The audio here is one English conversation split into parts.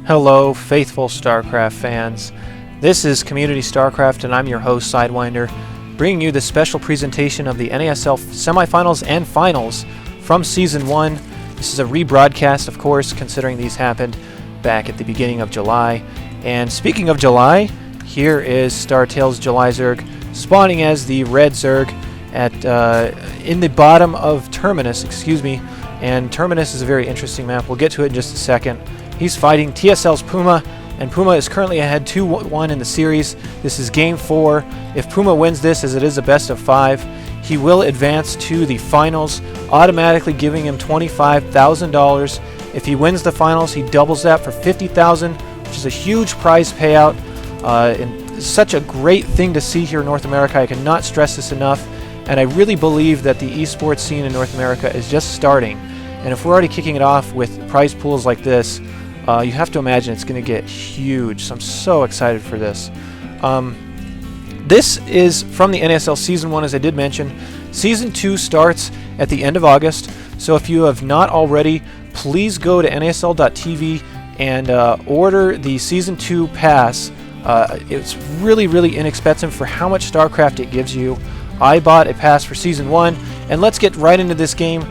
Hello, faithful StarCraft fans. This is Community StarCraft, and I'm your host, Sidewinder, bringing you this special presentation of the NASL Semifinals and Finals from Season 1. This is a rebroadcast, of course, considering these happened back at the beginning of July. And speaking of July, here is StarTale's July Zerg, spawning as the red Zerg at in the bottom of Terminus, and Terminus is a very interesting map. We'll get to it in just a second. He's fighting TSL's Puma, and Puma is currently ahead 2-1 in the series. This is Game 4. If Puma wins this, as it is a best of 5, he will advance to the finals, automatically giving him $25,000. If he wins the finals, he doubles that for $50,000, which is a huge prize payout. And such a great thing to see here in North America. I cannot stress this enough. And I really believe that the esports scene in North America is just starting. And if we're already kicking it off with prize pools like this, you have to imagine it's going to get huge. So I'm so excited for this. This is from the NASL Season 1, as I did mention. Season 2 starts at the end of August. So if you have not already, please go to nasl.tv and order the Season 2 pass. It's really inexpensive for how much StarCraft it gives you. I bought a pass for Season 1, and let's get right into this game.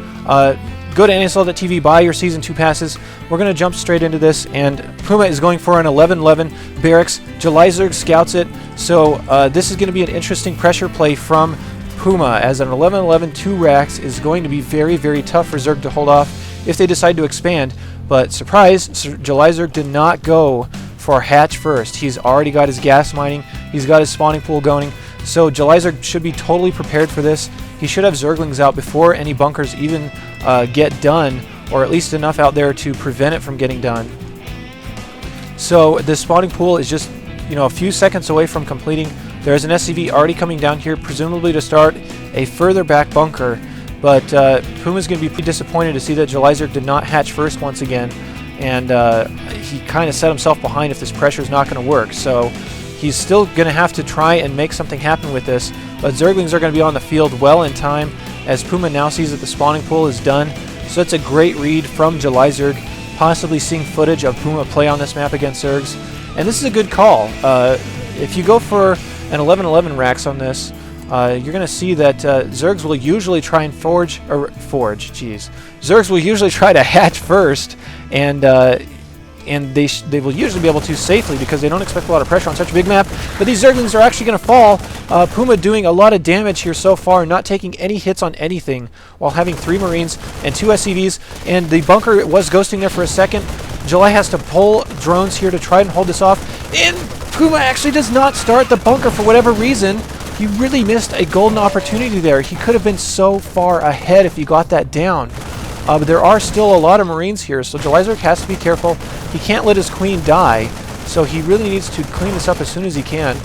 Go to NASL.tv, buy your Season 2 passes. We're going to jump straight into this, and Puma is going for an 11-11 barracks. July Zerg scouts it, so this is going to be an interesting pressure play from Puma, as an 11-11 2 racks is going to be very tough for Zerg to hold off if they decide to expand. But surprise, July Zerg did not go for hatch first. He's already got his gas mining, he's got his spawning pool going, so July Zerg should be totally prepared for this. He should have Zerglings out before any bunkers even get done, or at least enough out there to prevent it from getting done. So the spawning pool is just a few seconds away from completing. There's an SCV already coming down here, presumably to start a further back bunker. But Puma's going to be pretty disappointed to see that July Zerg did not hatch first once again, and he kind of set himself behind if this pressure is not going to work. So he's still going to have to try and make something happen with this, but Zerglings are going to be on the field well in time, as Puma now sees that the spawning pool is done. So it's a great read from July Zerg, possibly seeing footage of Puma play on this map against Zergs. And this is a good call. If you go for an 11-11 racks on this, you're going to see that Zergs will usually try and Zergs will usually try to hatch first, and they will usually be able to safely because they don't expect a lot of pressure on such a big map. But these Zerglings are actually going to fall. Puma doing a lot of damage here so far, not taking any hits on anything, while having 3 Marines and 2 SCVs. And the bunker was ghosting there for a second. July has to pull drones here to try and hold this off. And Puma actually does not start the bunker for whatever reason. He really missed a golden opportunity there. He could have been so far ahead if he got that down. But there are still a lot of Marines here, so July Zerg has to be careful. He can't let his queen die, so he really needs to clean this up as soon as he can.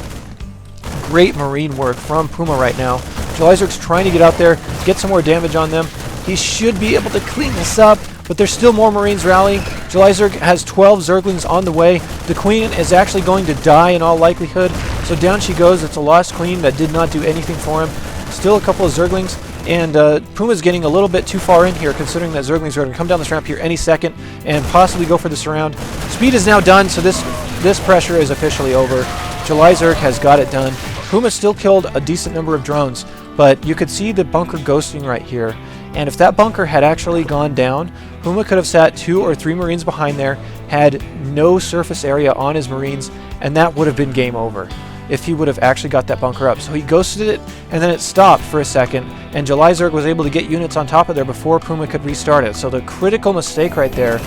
Great Marine work from Puma right now. July Zerg's trying to get out there, get some more damage on them. He should be able to clean this up, but there's still more Marines rallying. July Zerg has 12 Zerglings on the way. The queen is actually going to die in all likelihood, so down she goes. It's a lost queen that did not do anything for him. Still a couple of Zerglings. And Puma's getting a little bit too far in here, considering that Zerglings are going to come down this ramp here any second and possibly go for the surround. Speed is now done, so this pressure is officially over. July Zerg has got it done. Puma still killed a decent number of drones, but you could see the bunker ghosting right here. And if that bunker had actually gone down, Puma could have sat 2 or 3 Marines behind there, had no surface area on his Marines, and that would have been game over if he would have actually got that bunker up. So he ghosted it, and then it stopped for a second, and July Zerg was able to get units on top of there before Puma could restart it. So the critical mistake right there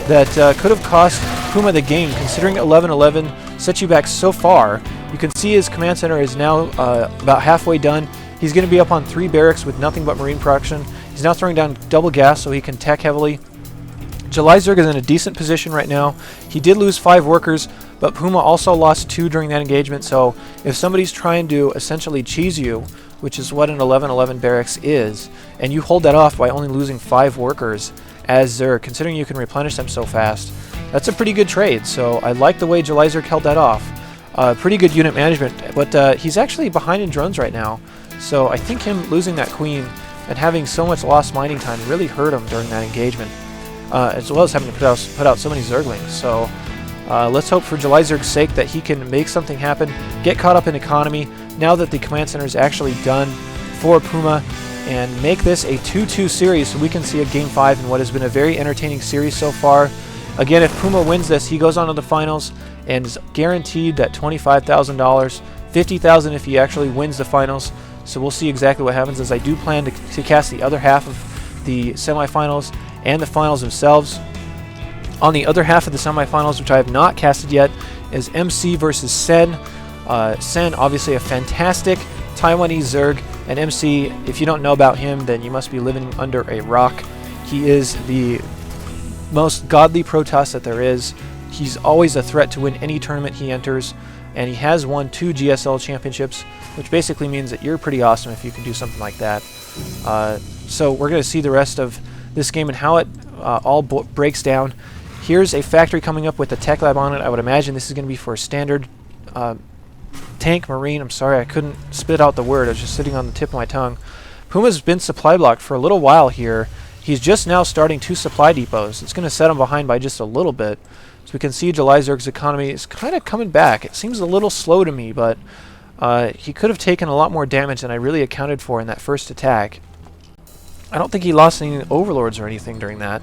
that could have cost Puma the game, considering 11-11 set you back so far. You can see his command center is now about halfway done. He's going to be up on 3 barracks with nothing but Marine production. He's now throwing down double gas so he can tech heavily. July Zerg is in a decent position right now. He did lose 5 workers, but Puma also lost 2 during that engagement, so if somebody's trying to essentially cheese you, which is what an 11-11 barracks is, and you hold that off by only losing 5 workers as Zerg, considering you can replenish them so fast, that's a pretty good trade. So I like the way July Zerg held that off. Pretty good unit management, but he's actually behind in drones right now, so I think him losing that queen and having so much lost mining time really hurt him during that engagement. As well as having to put out so many Zerglings. So Let's hope for July Zerg's sake that he can make something happen, get caught up in economy now that the command center is actually done for Puma, and make this a 2-2 series so we can see a Game 5 in what has been a very entertaining series so far. Again, if Puma wins this, he goes on to the finals and is guaranteed that $25,000, $50,000 if he actually wins the finals. So we'll see exactly what happens, as I do plan to cast the other half of the semifinals and the finals themselves. On the other half of the semifinals, which I have not casted yet, is MC versus Sen. Sen, obviously a fantastic Taiwanese Zerg, and MC, if you don't know about him, then you must be living under a rock. He is the most godly Protoss that there is. He's always a threat to win any tournament he enters, and he has won 2 GSL championships, which basically means that you're pretty awesome if you can do something like that. So we're going to see the rest of this game and how it all breaks down. Here's a factory coming up with a tech lab on it. I would imagine this is going to be for a standard tank marine. I'm sorry, I couldn't spit out the word. It was just sitting on the tip of my tongue. Puma's been supply blocked for a little while here. He's just now starting 2 supply depots. It's going to set him behind by just a little bit. So we can see July Zerg's economy is kind of coming back. It seems a little slow to me, but he could have taken a lot more damage than I really accounted for in that first attack. I don't think he lost any overlords or anything during that.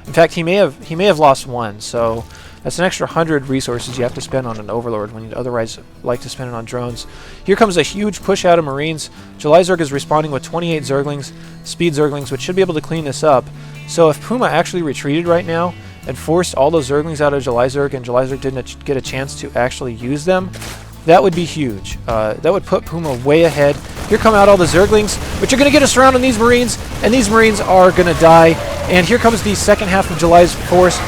In fact, he may have lost 1, so that's an extra 100 resources you have to spend on an overlord when you'd otherwise like to spend it on drones. Here comes a huge push out of marines. July Zerg is responding with 28 Zerglings, speed Zerglings, which should be able to clean this up. So if Puma actually retreated right now and forced all those Zerglings out of July Zerg and July Zerg didn't get a chance to actually use them, that would be huge. That would put Puma way ahead. Here come out all the Zerglings, which are going to get us around on these Marines, and these Marines are going to die. And here comes the second half of July's force,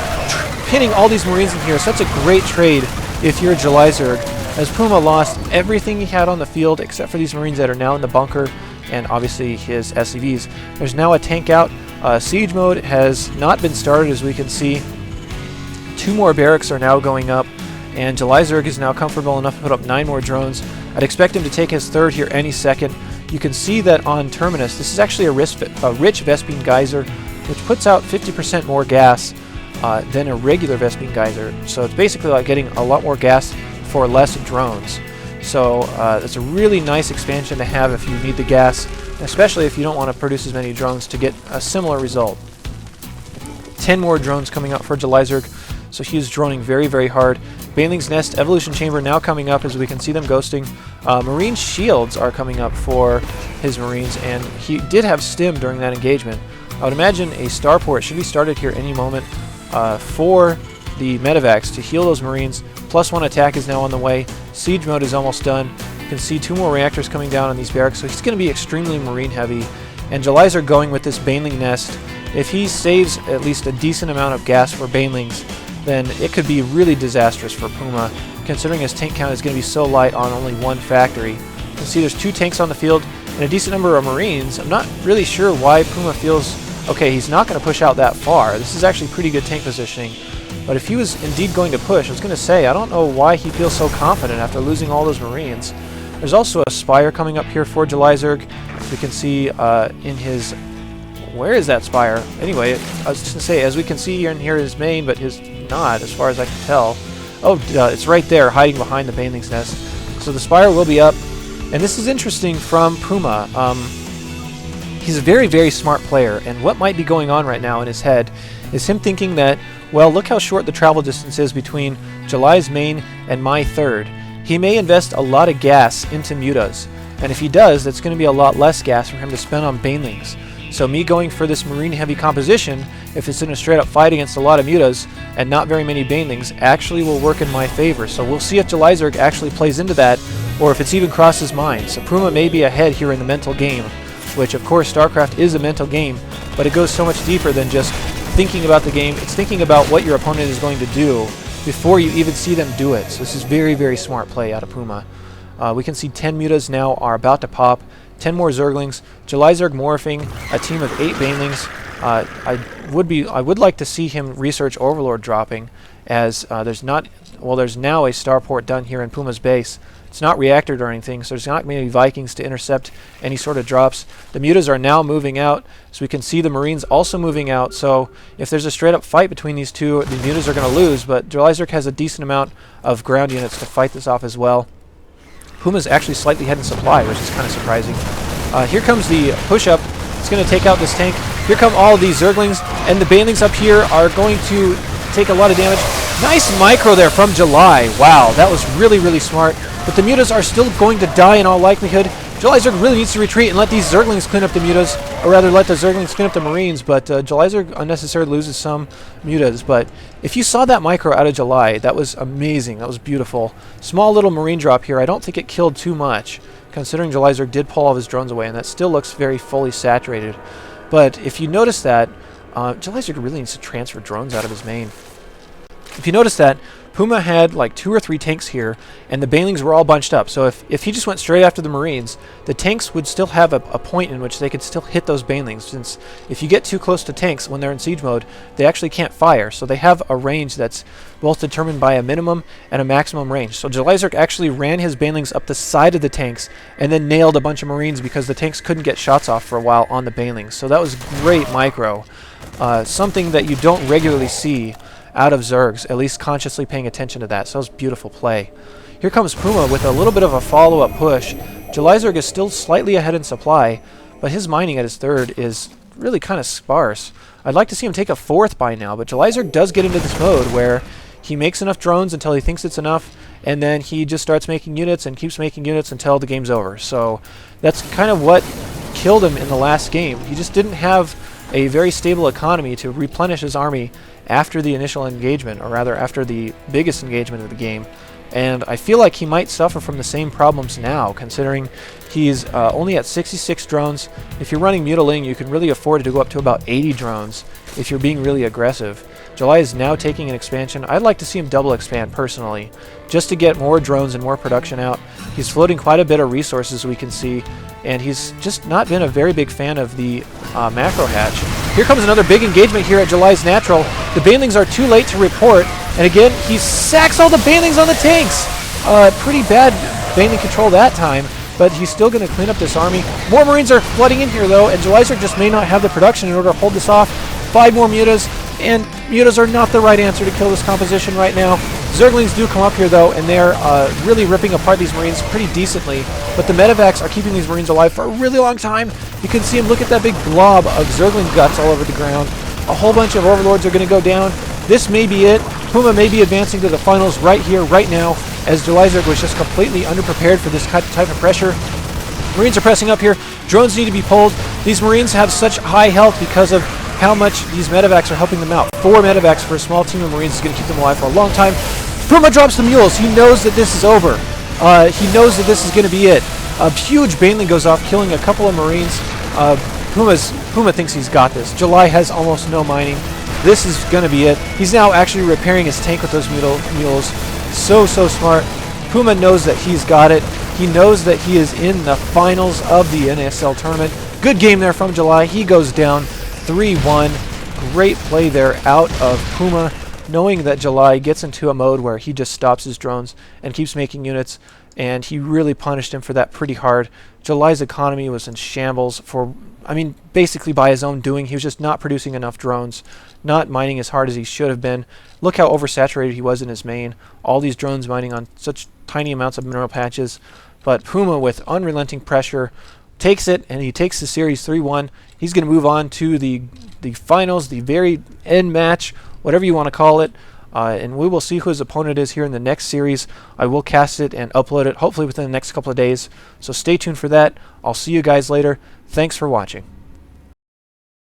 pinning all these Marines in here. So that's a great trade if you're July Zerg, as Puma lost everything he had on the field except for these Marines that are now in the bunker, and obviously his SCVs. There's now a tank out. Siege mode has not been started, as we can see. 2 more barracks are now going up, and July Zerg is now comfortable enough to put up 9 more drones. I'd expect him to take his 3rd here any second. You can see that on Terminus, this is actually a rich Vespene Geyser, which puts out 50% more gas than a regular Vespene Geyser. So it's basically like getting a lot more gas for less drones. So it's a really nice expansion to have if you need the gas, especially if you don't want to produce as many drones to get a similar result. 10 more drones coming up for July Zerg, so he's droning very, very hard. Baneling's Nest, Evolution Chamber now coming up, as we can see them ghosting. Marine Shields are coming up for his Marines, and he did have stim during that engagement. I would imagine a starport should be started here any moment for the medevacs to heal those Marines. +1 attack is now on the way. Siege mode is almost done. You can see 2 more reactors coming down on these barracks, so he's going to be extremely Marine heavy. And Julys are going with this Baneling Nest. If he saves at least a decent amount of gas for Banelings, then it could be really disastrous for Puma, considering his tank count is going to be so light on only 1 factory. You can see there's 2 tanks on the field and a decent number of Marines. I'm not really sure why Puma feels, okay, he's not going to push out that far. This is actually pretty good tank positioning. But if he was indeed going to push, I was going to say, I don't know why he feels so confident after losing all those Marines. There's also a Spire coming up here for July Zerg. We can see in his... Where is that Spire? Anyway, I was just going to say, as we can see here in here his main, but his not, as far as I can tell. Oh, it's right there, hiding behind the Baneling's Nest. So the Spire will be up. And this is interesting from Puma. He's a very, very smart player, and what might be going on right now in his head is him thinking that, well, look how short the travel distance is between July's main and my 3rd. He may invest a lot of gas into mutas, and if he does, that's going to be a lot less gas for him to spend on Banelings. So me going for this Marine-heavy composition, if it's in a straight-up fight against a lot of mutas and not very many Banelings, actually will work in my favor. So we'll see if July Zerg actually plays into that, or if it's even crossed his mind. So Puma may be ahead here in the mental game, which of course StarCraft is a mental game, but it goes so much deeper than just thinking about the game. It's thinking about what your opponent is going to do before you even see them do it. So this is very, very smart play out of Puma. We can see 10 mutas now are about to pop. 10 more Zerglings. July Zerg morphing a team of 8 Banelings. I would like to see him research Overlord dropping, as there's now a starport done here in Puma's base. It's not reactored or anything, so there's not going to be Vikings to intercept any sort of drops. The mutas are now moving out, so we can see the Marines also moving out. So if there's a straight-up fight between these two, the mutas are going to lose, but Jalizerk has a decent amount of ground units to fight this off as well. Puma's actually slightly ahead in supply, which is kind of surprising. Here comes the push-up. It's going to take out this tank. Here come all of these Zerglings, and the Banelings up here are going to take a lot of damage. Nice micro there from July. Wow, that was really, really smart. But the mutas are still going to die in all likelihood. Jalizerk really needs to retreat and let these Zerglings clean up the mutas, or rather let the Zerglings clean up the Marines, but Jalizerk unnecessarily loses some mutas. But if you saw that micro out of July, that was amazing. That was beautiful. Small little Marine drop here. I don't think it killed too much, considering Jalizerk did pull all of his drones away, and that still looks very fully saturated. But if you notice that, Jalizerk really needs to transfer drones out of his main. If you notice that, Puma had like 2 or 3 tanks here, and the Banelings were all bunched up. So if he just went straight after the Marines, the tanks would still have a point in which they could still hit those Banelings, since if you get too close to tanks when they're in siege mode, they actually can't fire. So they have a range that's both determined by a minimum and a maximum range. So Jalizerk actually ran his Banelings up the side of the tanks and then nailed a bunch of Marines because the tanks couldn't get shots off for a while on the Banelings. So that was great micro. Something that you don't regularly see out of Zergs, at least consciously paying attention to that. So that was beautiful play. Here comes Puma with a little bit of a follow-up push. Jalizerk is still slightly ahead in supply, but his mining at his third is really kind of sparse. I'd like to see him take a fourth by now, but Jalizerk does get into this mode where he makes enough drones until he thinks it's enough, and then he just starts making units and keeps making units until the game's over. So that's kind of what killed him in the last game. He just didn't have a very stable economy to replenish his army after the initial engagement, or rather after the biggest engagement of the game. And I feel like he might suffer from the same problems now, considering he's only at 66 drones. If you're running Mutiling, you can really afford to go up to about 80 drones if you're being really aggressive. July is now taking an expansion. I'd like to see him double expand personally, just to get more drones and more production out. He's floating quite a bit of resources, we can see, and he's just not been a very big fan of the macro hatch. Here comes another big engagement here at July's Natural. The Banelings are too late to report, and again, he sacks all the Banelings on the tanks. Pretty bad Baneling control that time, but he's still going to clean up this army. More Marines are flooding in here, though, and Jalizerk just may not have the production in order to hold this off. 5 more mutas, and mutas are not the right answer to kill this composition right now. Zerglings do come up here, though, and they're really ripping apart these Marines pretty decently, but the medevacs are keeping these Marines alive for a really long time. You can see them. Look at that big blob of Zergling guts all over the ground. A whole bunch of Overlords are going to go down. This may be it. Puma may be advancing to the finals right here, right now, as Jalizerk was just completely underprepared for this type of pressure. Marines are pressing up here. Drones need to be pulled. These Marines have such high health because of how much these medevacs are helping them out. 4 medevacs for a small team of Marines is going to keep them alive for a long time. Puma drops the mules. He knows that this is over. He knows that this is going to be it. A huge Baneling goes off, killing a couple of Marines. Puma thinks he's got this. July has almost no mining. This is going to be it. He's now actually repairing his tank with those mules. So smart. Puma knows that he's got it. He knows that he is in the finals of the NASL tournament. Good game there from July. He goes down 3-1. Great play there out of Puma, knowing that July gets into a mode where he just stops his drones and keeps making units, and he really punished him for that pretty hard. July's economy was in shambles for, basically by his own doing. He was just not producing enough drones, not mining as hard as he should have been. Look how oversaturated he was in his main. All these drones mining on such tiny amounts of mineral patches. But Puma, with unrelenting pressure, takes it, and he takes the series 3-1. He's going to move on to the finals, the very end match, whatever you want to call it. And we will see who his opponent is here in the next series. I will cast it and upload it hopefully within the next couple of days. So stay tuned for that. I'll see you guys later. Thanks for watching.